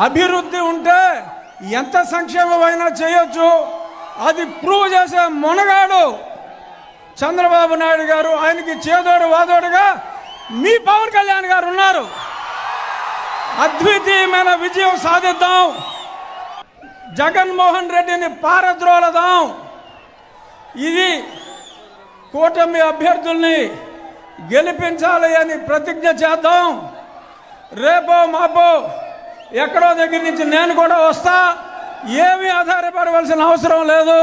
అభివృద్ధి ఉంటే ఎంత సంక్షేమమైనా చేయొచ్చు. అది ప్రూవ్ చేసే మొనగాడు చంద్రబాబు నాయుడు గారు. ఆయనకి చేదోడు వాదోడుగా మీ పవన్ కళ్యాణ్ గారు ఉన్నారు. అద్వితీయమైన విజయం సాధిద్దాం. జగన్మోహన్ రెడ్డిని పారద్రోలదాం. ఇది కూటమి అభ్యర్థుల్ని గెలిపించాలి అని ప్రతిజ్ఞ చేద్దాం. రేపో మాపో ఎక్కడో దగ్గర నుంచి నేను కూడా వస్తా. ఏమీ ఆధారపడవలసిన అవసరం లేదు.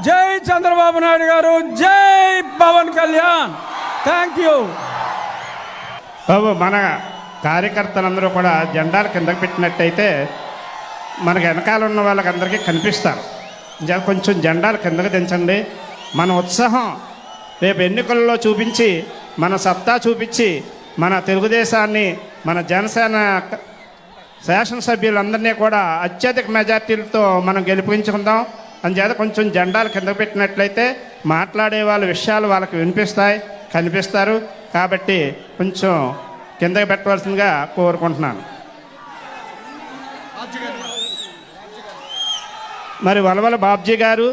జై చంద్రబాబు నాయుడు గారు, జై పవన్ కళ్యాణ్. థ్యాంక్ యూ బాబు. మన కార్యకర్తలందరూ కూడా జెండాలు కిందకి పెట్టినట్టయితే మనకు వెనకాల ఉన్న వాళ్ళకి అందరికీ కనిపిస్తారు. కొంచెం జెండాలు కిందకి దించండి. మన ఉత్సాహం రేపు ఎన్నికల్లో చూపించి, మన సత్తా చూపించి, మన తెలుగుదేశాన్ని, మన జనసేన శాసనసభ్యులందరినీ కూడా అత్యధిక మెజార్టీలతో మనం గెలిపించుకుందాం. అందుచేత కొంచెం జెండాలు కిందకు పెట్టినట్లయితే మాట్లాడే వాళ్ళ విషయాలు వాళ్ళకి వినిపిస్తాయి, కనిపిస్తారు. కాబట్టి కొంచెం కిందకి పెట్టవలసిందిగా కోరుకుంటున్నాను. మరి వలవల బాబ్జీ గారు,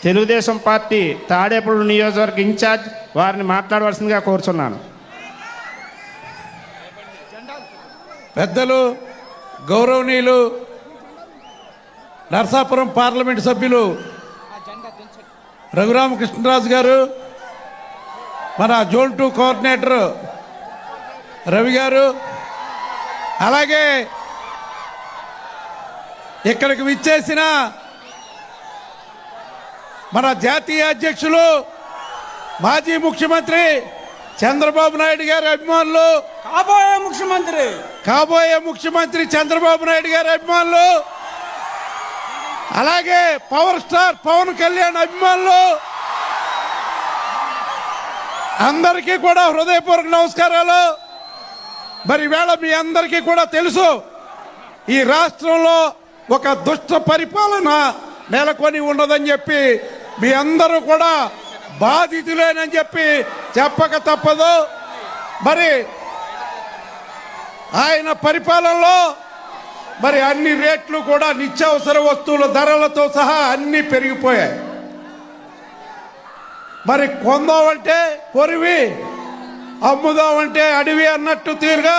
తెలుగుదేశం పార్టీ తాడేపల్లి నియోజకవర్గ ఇన్ఛార్జ్, వారిని మాట్లాడవలసిందిగా కోరుచున్నాను. పెద్దలు, గౌరవనీయులు, నరసాపురం పార్లమెంటు సభ్యులు రఘురామకృష్ణరాజు గారు, మన జోన్ 2 కోఆర్డినేటర్ రవి గారు, అలాగే ఇక్కడికి విచ్చేసిన మన జాతీయ అధ్యక్షులు, మాజీ ముఖ్యమంత్రి చంద్రబాబు నాయుడు గారి అభిమానులు, కాబోయే ముఖ్యమంత్రి చంద్రబాబు నాయుడు గారి అభిమానులు, అలాగే పవర్ స్టార్ పవన్ కళ్యాణ్ అభిమానులు అందరికీ కూడా హృదయపూర్వక నమస్కారాలు. మరి వేళ మీ అందరికీ కూడా తెలుసు, ఈ రాష్ట్రంలో ఒక దుష్ట పరిపాలన నెలకొని ఉన్నదని చెప్పి మీ అందరూ కూడా బాధితులేనని చెప్పి చెప్పక తప్పదు. మరి ఆయన పరిపాలనలో మరి అన్ని రేట్లు కూడా నిత్యావసర వస్తువుల ధరలతో సహా అన్నీ పెరిగిపోయాయి. మరి కొందామంటే కొరివి, అమ్ముదామంటే అడవి అన్నట్టు తీరుగా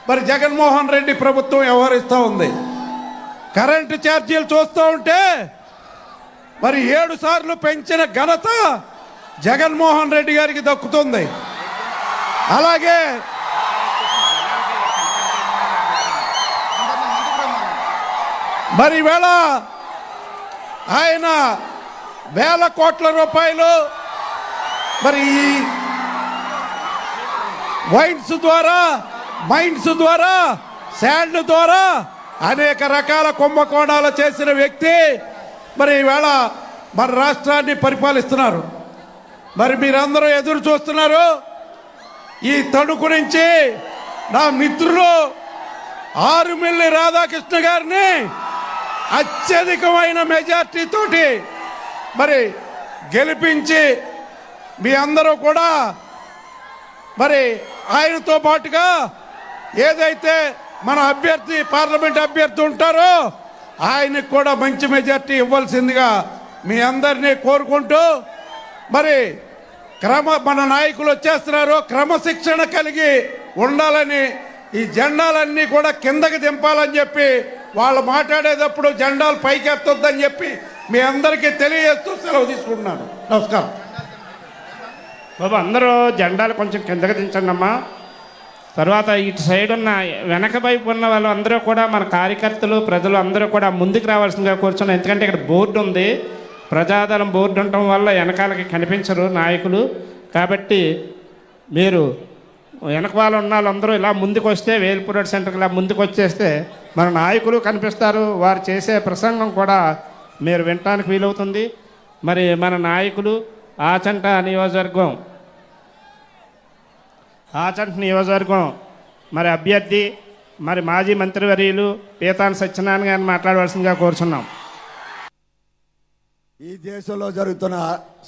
మరి జగన్మోహన్ రెడ్డి ప్రభుత్వం వ్యవహరిస్తూ ఉంది. కరెంటు ఛార్జీలు చూస్తూ ఉంటే మరి 7 సార్లు పెంచిన ఘనత జగన్మోహన్ రెడ్డి గారికి దక్కుతుంది. అలాగే మరి వేళ ఆయన వేల కోట్ల రూపాయలు మరి వైన్స్ ద్వారా, మైన్స్ ద్వారా, శాండ్ ద్వారా అనేక రకాల కుంభకోణాలు చేసిన వ్యక్తి మరి ఈవేళ మన రాష్ట్రాన్ని పరిపాలిస్తున్నారు. మరి మీరందరూ ఎదురు చూస్తున్నారు. ఈ తణుకు నుంచి నా మిత్రులు ఆరుమిల్లి రాధాకృష్ణ గారిని అత్యధికమైన మెజార్టీ తోటి మరి గెలిపించి మీ అందరూ కూడా మరి ఆయనతో పాటుగా ఏదైతే మన అభ్యర్థి, పార్లమెంట్ అభ్యర్థి ఉంటారో ఆయనకు కూడా మంచి మెజార్టీ ఇవ్వాల్సిందిగా మీ అందరినీ కోరుకుంటూ, మరి మన నాయకులు వచ్చేస్తున్నారు, క్రమశిక్షణ కలిగి ఉండాలని, ఈ జెండాలన్నీ కూడా కిందకి దింపాలని చెప్పి వాళ్ళు మాట్లాడేటప్పుడు జెండాలు పైకి ఎత్తొద్దని చెప్పి మీ అందరికీ తెలియజేస్తూ సెలవు తీసుకుంటున్నాను. నమస్కారం బాబు. అందరూ జెండాలు కొంచెం కిందకి దించండి అమ్మా. తర్వాత ఇటు సైడ్ ఉన్న వెనక వైపు ఉన్న వాళ్ళు అందరూ కూడా మన కార్యకర్తలు, ప్రజలు అందరూ కూడా ముందుకు రావాల్సిందిగా కూర్చున్నాం. ఎందుకంటే ఇక్కడ బోర్డు ఉంది, ప్రజాదళం బోర్డు ఉండటం వల్ల వెనకాలకి కనిపించరు నాయకులు. కాబట్టి మీరు వెనక వాళ్ళు ఉన్న వాళ్ళందరూ ఇలా ముందుకు వస్తే, వేల్పూర్ సెంటర్కి ఇలా ముందుకు వచ్చేస్తే మన నాయకులు కనిపిస్తారు. వారు చేసే ప్రసంగం కూడా మీరు వినటానికి వీలవుతుంది. మరి మన నాయకులు ఆచంట నియోజకవర్గం మరి అభ్యర్థి, మరి మాజీ మంత్రివర్యులు పీతాన్ సత్యనారాయణ గారిని మాట్లాడవలసిందిగా కోరుచున్నాం. ఈ దేశంలో జరుగుతున్న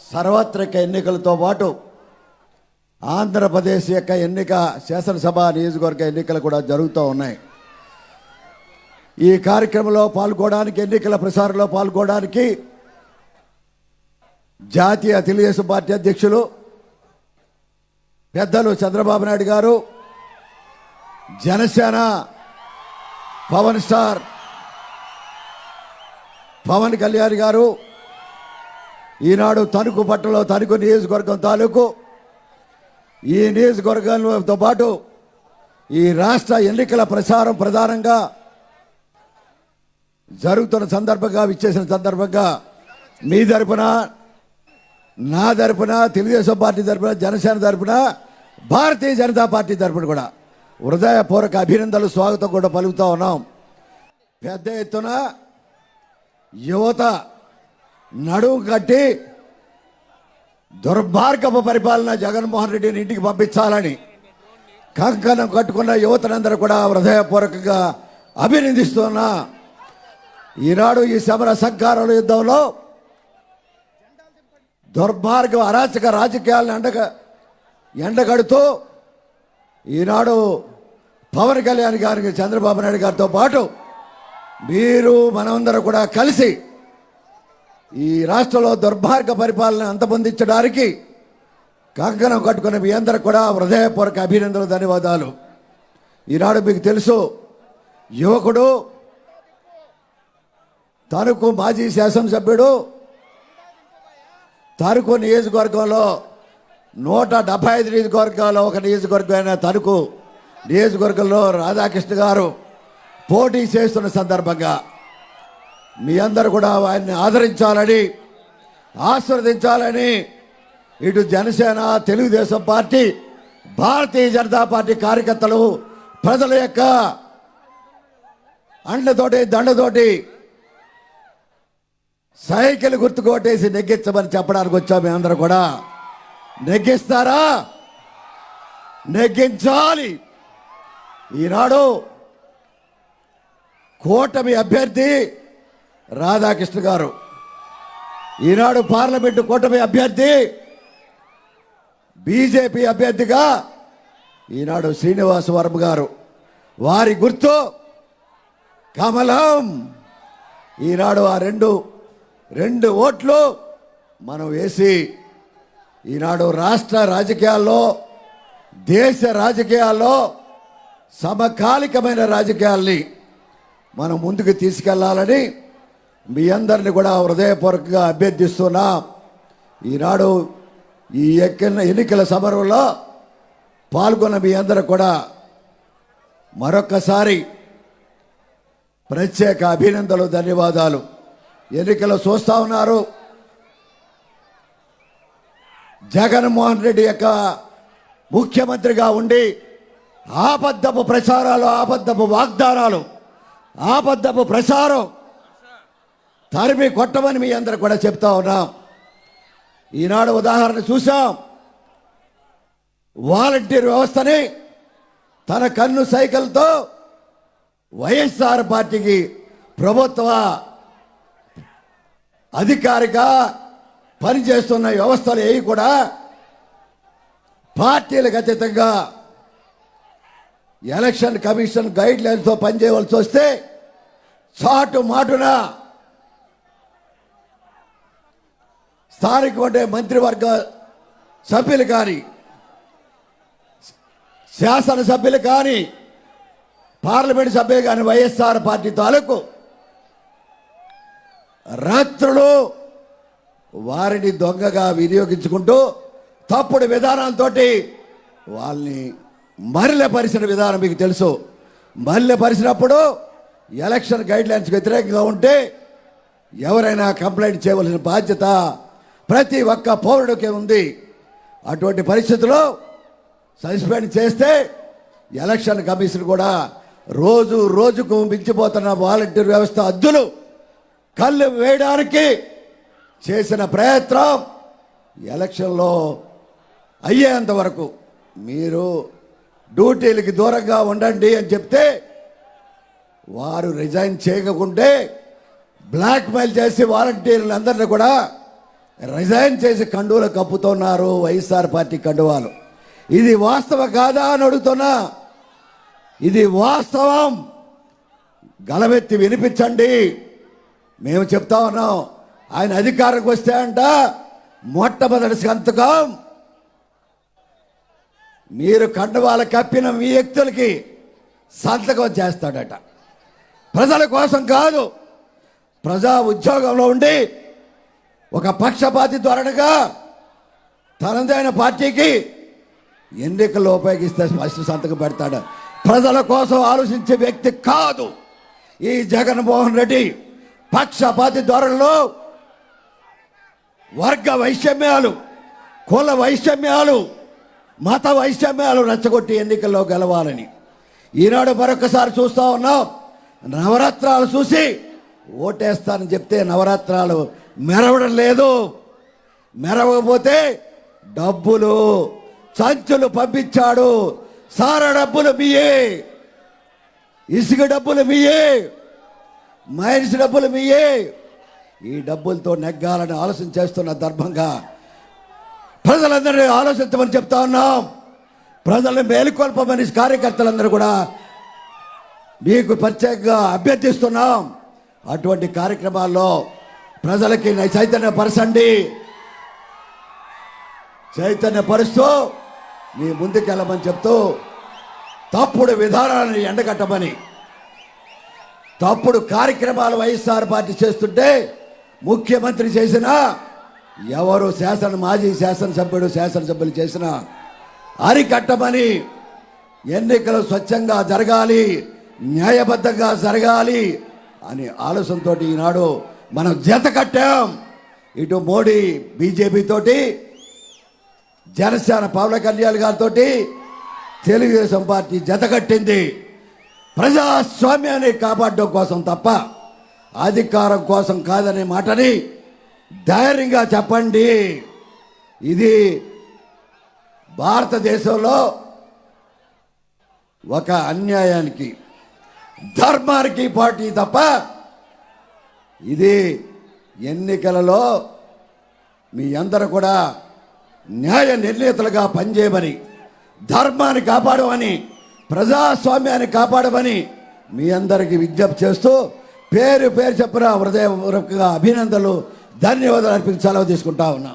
సార్వత్రిక ఎన్నికలతో పాటు ఆంధ్రప్రదేశ్ యొక్క శాసనసభ నియోజకవర్గ ఎన్నికలు కూడా జరుగుతూ ఉన్నాయి. ఈ కార్యక్రమంలో పాల్గొనడానికి, ఎన్నికల ప్రచారంలో పాల్గొనడానికి జాతీయ తెలుగుదేశం పార్టీ అధ్యక్షులు పెద్దలు చంద్రబాబు నాయుడు గారు, జనసేన పవన్ స్టార్ పవన్ కళ్యాణ్ గారు, ఈనాడు తణుకు పట్టణంలో తణుకు నియోజకవర్గం తాలూకు ఈ నియోజకవర్గంతో పాటు ఈ రాష్ట్ర ఎన్నికల ప్రచారం ప్రధానంగా జరుగుతున్న సందర్భంగా, విచ్చేసిన సందర్భంగా మీ తరపున, నా తరపున, తెలుగుదేశం పార్టీ తరపున, జనసేన తరపున, భారతీయ జనతా పార్టీ తరపున కూడా హృదయపూర్వక అభినందనలు, స్వాగతం కూడా పలుకుతా ఉన్నాం. పెద్ద ఎత్తున యువత నడుము కట్టి దుర్మార్గపు పరిపాలన జగన్మోహన్ రెడ్డిని ఇంటికి పంపించాలని కంకణం కట్టుకున్న యువతనందరూ కూడా హృదయపూర్వకంగా అభినందిస్తున్నా. ఈనాడు ఈ సమర సంకారాల యుద్ధంలో దుర్మార్గ అరాచక రాజకీయాలను ఎండగడుతూ ఈనాడు పవన్ కళ్యాణ్ గారికి, చంద్రబాబు నాయుడు గారితో పాటు మీరు మనమందరూ కూడా కలిసి ఈ రాష్ట్రంలో దుర్మార్గ పరిపాలన అంతమొందించడానికి కంకణం కట్టుకున్న మీ అందరూ కూడా హృదయపూర్వక అభినందనలు, ధన్యవాదాలు. ఈనాడు మీకు తెలుసు, యువకుడు, తణుకు మాజీ శాసనసభ్యుడు, తణుకు నియోజకవర్గంలో 175 నియోజకవర్గాల్లో ఒక నియోజకవర్గమైన తణుకు నియోజకవర్గంలో రాధాకృష్ణ గారు పోటీ చేస్తున్న సందర్భంగా మీ అందరూ కూడా ఆయన్ని ఆదరించాలని, ఆశీర్వదించాలని ఇటు జనసేన, తెలుగుదేశం పార్టీ, భారతీయ జనతా పార్టీ కార్యకర్తలు ప్రజల యొక్క అండతోటి, దండతోటి సైకిల్ గుర్తు కొట్టేసి నెగ్గించమని చెప్పడానికి వచ్చాం. మీ అందరూ కూడా నెగ్గిస్తారా? నెగ్గించాలి. ఈనాడు కూటమి అభ్యర్థి రాధాకృష్ణ గారు, ఈనాడు పార్లమెంటు కూటమి అభ్యర్థి, బీజేపీ అభ్యర్థిగా ఈనాడు శ్రీనివాస వర్మ గారు, వారి గుర్తు కమలం. ఈనాడు ఆ రెండు ఓట్లు మనం వేసి ఈనాడు రాష్ట్ర రాజకీయాల్లో, దేశ రాజకీయాల్లో సమకాలికమైన రాజకీయాల్ని మనం ముందుకు తీసుకెళ్లాలని మీ అందరిని కూడా హృదయపూర్వకంగా అభ్యర్థిస్తున్నా. ఈనాడు ఈ ఎన్నికల సమరంలో పాల్గొన్న మీ అందరూ కూడా మరొక్కసారి ప్రత్యేక అభినందనలు, ధన్యవాదాలు. ఎన్నికలు చూస్తా ఉన్నారు, జగన్మోహన్ రెడ్డి యొక్క ముఖ్యమంత్రిగా ఉండి ఆబద్ధపు ప్రచారాలు, ఆబద్ధపు వాగ్దానాలు, ఆబద్ధపు ప్రచారం తరిమి కొట్టమని మీ అందరూ కూడా చెప్తా ఉన్నాం. ఈనాడు ఉదాహరణ చూసాం. వాలంటీర్ వ్యవస్థని తన కన్ను సైకిల్తో వైఎస్ఆర్ పార్టీకి ప్రభుత్వ అధికారిక పనిచేస్తున్న వ్యవస్థలు ఏవి కూడా పార్టీలకు అతీతంగా ఎలక్షన్ కమిషన్ గైడ్ లైన్స్తో పనిచేయవలసి వస్తే చాటు మాటున స్థానిక ఉండే మంత్రివర్గ సభ్యులు కానీ, శాసనసభ్యులు కానీ, పార్లమెంట్ సభ్యులు కానీ వైఎస్ఆర్ పార్టీ తాలూకు రాత్రులు వారిని దొంగగా వినియోగించుకుంటూ తప్పుడు విధానంతో వాళ్ళని మరిలపరిచిన విధానం మీకు తెలుసు. మరిలపరిచినప్పుడు ఎలక్షన్ గైడ్ లైన్స్కి వ్యతిరేకంగా ఉంటే ఎవరైనా కంప్లైంట్ చేయవలసిన బాధ్యత ప్రతి ఒక్క పౌరుడికి ఉంది. అటువంటి పరిస్థితుల్లో సస్పెండ్ చేస్తే ఎలక్షన్ కమిషన్ కూడా రోజుకు మించిపోతున్న వాలంటీర్ వ్యవస్థ అద్దులు కళ్ళు వేయడానికి చేసిన ప్రయత్నం ఎలక్షన్లో అయ్యేంత వరకు మీరు డ్యూటీలకి దూరంగా ఉండండి అని చెప్తే వారు రిజైన్ చేయకుంటే బ్లాక్మెయిల్ చేసి వాలంటీర్లు అందరినీ కూడా రిజైన్ చేసి కండువలు కప్పుతున్నారు, వైఎస్ఆర్ పార్టీ కండువాలు. ఇది వాస్తవం కాదా అని అడుగుతున్నా. ఇది వాస్తవం. గలమెత్తి వినిపించండి. మేము చెప్తా ఉన్నాం, ఆయన అధికారంకి వస్తే అంట మొట్టమొదటి సంతకం మీరు కండువాల కప్పిన మీ వ్యక్తులకి సంతకం చేస్తాడట. ప్రజల కోసం కాదు, ప్రజా ఉద్యోగంలో ఉండి ఒక పక్షపాతి ధోరణిగా తనదైన పార్టీకి ఎన్నికల్లో ఉపయోగిస్తే ఫస్ట్ సంతకం పెడతాడు. ప్రజల కోసం ఆలోచించే వ్యక్తి కాదు ఈ జగన్మోహన్ రెడ్డి. పక్షపాతి ధోరణిలో వర్గ వైషమ్యాలు, కుల వైషమ్యాలు, మత వైషమ్యాలు రెచ్చగొట్టి ఎన్నికల్లో గెలవాలని ఈనాడు మరొకసారి చూస్తూ ఉన్నాం. నవరత్నాలు చూసి ఓటేస్తానని చెప్తే నవరత్నాలు మెరవడం లేదు. మెరవకపోతే డబ్బులు సంచులు పంపించాడు. సార డబ్బులు మీయే, ఇసుక డబ్బులు మీయే, మైన్స్ డబ్బులు మీయే. ఈ డబ్బులతో నెగ్గాలని ఆలోచన చేస్తున్న ధర్మంగా ప్రజలందరినీ ఆలోచించమని చెప్తా ఉన్నాం. ప్రజలను మేలుకొల్పమని కార్యకర్తలందరూ కూడా మీకు ప్రత్యేకంగా అభ్యర్థిస్తున్నాం. అటువంటి కార్యక్రమాల్లో ప్రజలకి చైతన్యపరచండి. చైతన్యపరుస్తూ మీ ముందుకెళ్ళమని చెప్తూ తప్పుడు విధానాలను ఎండగట్టమని, తప్పుడు కార్యక్రమాలు వైఎస్ఆర్ పార్టీ చేస్తుంటే ముఖ్యమంత్రి చేసినా, ఎవరు మాజీ శాసనసభ్యులు చేసినా అరికట్టమని, ఎన్నికలు స్వచ్ఛంగా జరగాలి, న్యాయబద్ధంగా జరగాలి అని ఆలోచనతో ఈనాడు మనం జత కట్టాం. ఇటు మోడీ బీజేపీ తోటి, జనసేన పవన్ కళ్యాణ్ గారితో తెలుగుదేశం పార్టీ జత కట్టింది. ప్రజాస్వామ్యాన్ని కాపాడడం కోసం తప్ప అధికారం కోసం కాదనే మాటని ధైర్యంగా చెప్పండి. ఇది భారతదేశంలో ఒక అన్యాయానికి, ధర్మానికి పార్టీ తప్ప ఇది ఎన్నికలలో మీ అందరూ కూడా న్యాయ నిర్ణేతలుగా పనిచేయమని, ధర్మాన్ని కాపాడమని, ప్రజాస్వామ్యాన్ని కాపాడమని మీ అందరికీ విజ్ఞప్తి చేస్తూ పేరు చెప్పిన హృదయపూర్వకంగా అభినందనలు, ధన్యవాదాలు అర్పించి సెలవు తీసుకుంటా ఉన్నా.